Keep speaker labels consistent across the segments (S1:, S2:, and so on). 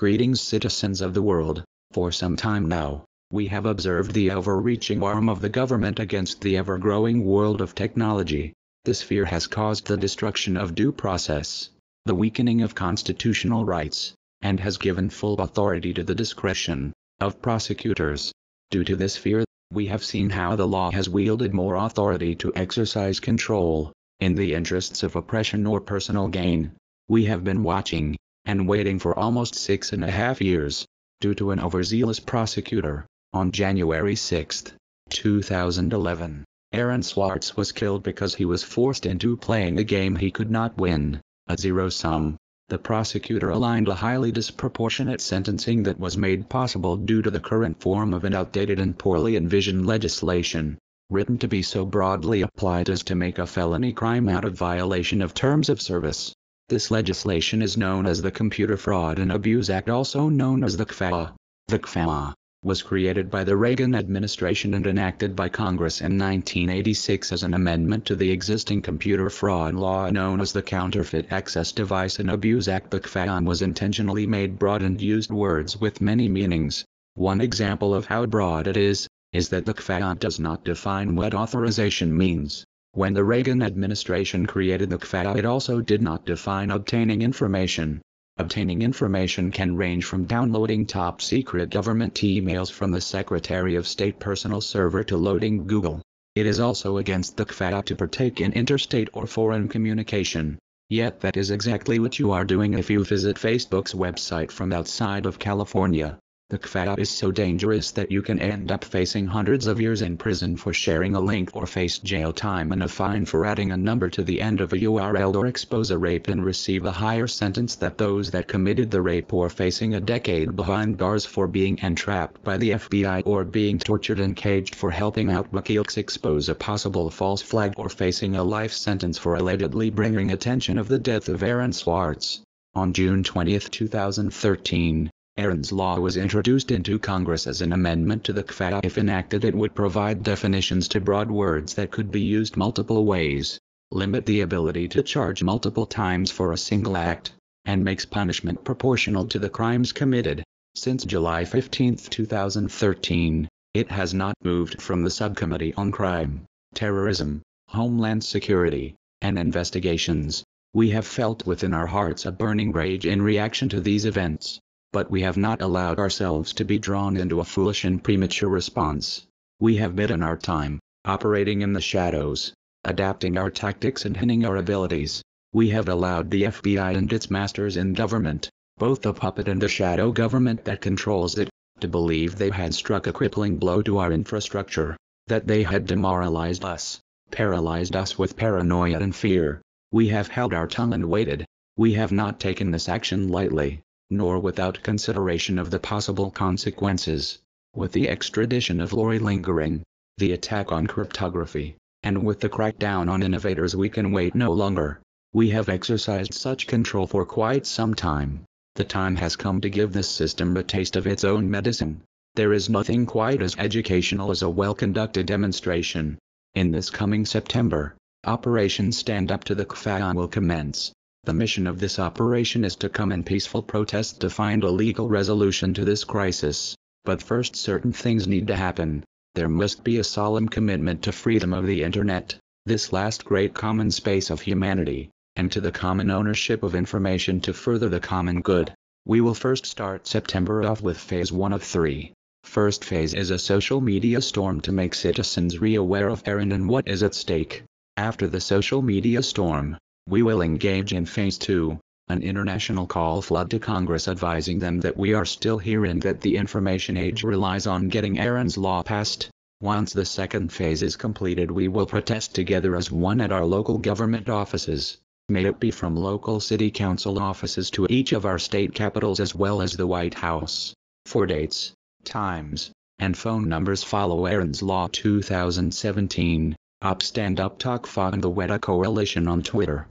S1: Greetings, citizens of the world. For some time now, we have observed the overreaching arm of the government against the ever-growing world of technology. This fear has caused the destruction of due process, the weakening of constitutional rights, and has given full authority to the discretion of prosecutors. Due to this fear, we have seen how the law has wielded more authority to exercise control, in the interests of oppression or personal gain. We have been watching and waiting for almost 6.5 years, due to an overzealous prosecutor. On January 6, 2011, Aaron Swartz was killed because he was forced into playing a game he could not win, a zero-sum. The prosecutor aligned a highly disproportionate sentencing that was made possible due to the current form of an outdated and poorly envisioned legislation, written to be so broadly applied as to make a felony crime out of violation of terms of service. This legislation is known as the Computer Fraud and Abuse Act, also known as the CFAA. The CFAA was created by the Reagan administration and enacted by Congress in 1986 as an amendment to the existing computer fraud law known as the Counterfeit Access Device and Abuse Act. The CFAA was intentionally made broad and used words with many meanings. One example of how broad it is that the CFAA does not define what authorization means. When the Reagan administration created the CFAA, it also did not define obtaining information. Obtaining information can range from downloading top-secret government emails from the Secretary of State personal server to loading Google. It is also against the CFAA to partake in interstate or foreign communication. Yet that is exactly what you are doing if you visit Facebook's website from outside of California. The CFAA is so dangerous that you can end up facing hundreds of years in prison for sharing a link, or face jail time and a fine for adding a number to the end of a URL, or expose a rape and receive a higher sentence than those that committed the rape, or facing a decade behind bars for being entrapped by the FBI, or being tortured and caged for helping out WikiLeaks expose a possible false flag, or facing a life sentence for allegedly bringing attention of the death of Aaron Swartz. On June 20, 2013, Aaron's law was introduced into Congress as an amendment to the CFAA. If enacted, it would provide definitions to broad words that could be used multiple ways, limit the ability to charge multiple times for a single act, and makes punishment proportional to the crimes committed. Since July 15, 2013, it has not moved from the Subcommittee on Crime, Terrorism, Homeland Security, and Investigations. We have felt within our hearts a burning rage in reaction to these events. But we have not allowed ourselves to be drawn into a foolish and premature response. We have bidden our time, operating in the shadows, adapting our tactics and honing our abilities. We have allowed the FBI and its masters in government, both the puppet and the shadow government that controls it, to believe they had struck a crippling blow to our infrastructure, that they had demoralized us, paralyzed us with paranoia and fear. We have held our tongue and waited. We have not taken this action lightly, nor without consideration of the possible consequences. With the extradition of Lori lingering, the attack on cryptography, and with the crackdown on innovators, we can wait no longer. We have exercised such control for quite some time. The time has come to give this system a taste of its own medicine. There is nothing quite as educational as a well-conducted demonstration. In this coming September, Operation Stand Up to the CFAA will commence. The mission of this operation is to come in peaceful protest to find a legal resolution to this crisis. But first, certain things need to happen. There must be a solemn commitment to freedom of the Internet, this last great common space of humanity, and to the common ownership of information to further the common good. We will first start September off with phase 1 of 3. First phase is a social media storm to make citizens re-aware of Aaron and what is at stake. After the social media storm, we will engage in phase 2, an international call flood to Congress advising them that we are still here and that the information age relies on getting Aaron's law passed. Once the second phase is completed, we will protest together as one at our local government offices. May it be from local city council offices to each of our state capitals as well as the White House. For dates, times, and phone numbers, follow Aaron's Law 2017, StandUpToCFAA and the WETA Coalition on Twitter.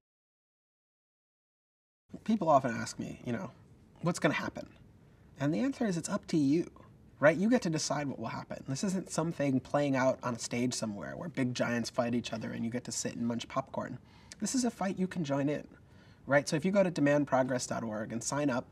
S2: People often ask me, what's going to happen? And the answer is it's up to you, right? You get to decide what will happen. This isn't something playing out on a stage somewhere where big giants fight each other and you get to sit and munch popcorn. This is a fight you can join in, right? So if you go to demandprogress.org and sign up,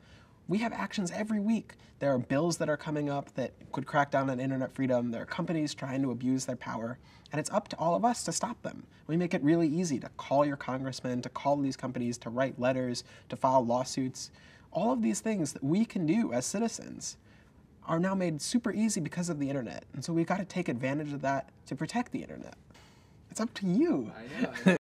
S2: We have actions every week. There are bills that are coming up that could crack down on internet freedom. There are companies trying to abuse their power. And it's up to all of us to stop them. We make it really easy to call your congressman, to call these companies, to write letters, to file lawsuits. All of these things that we can do as citizens are now made super easy because of the internet. And so we've got to take advantage of that to protect the internet. It's up to you.
S3: I know.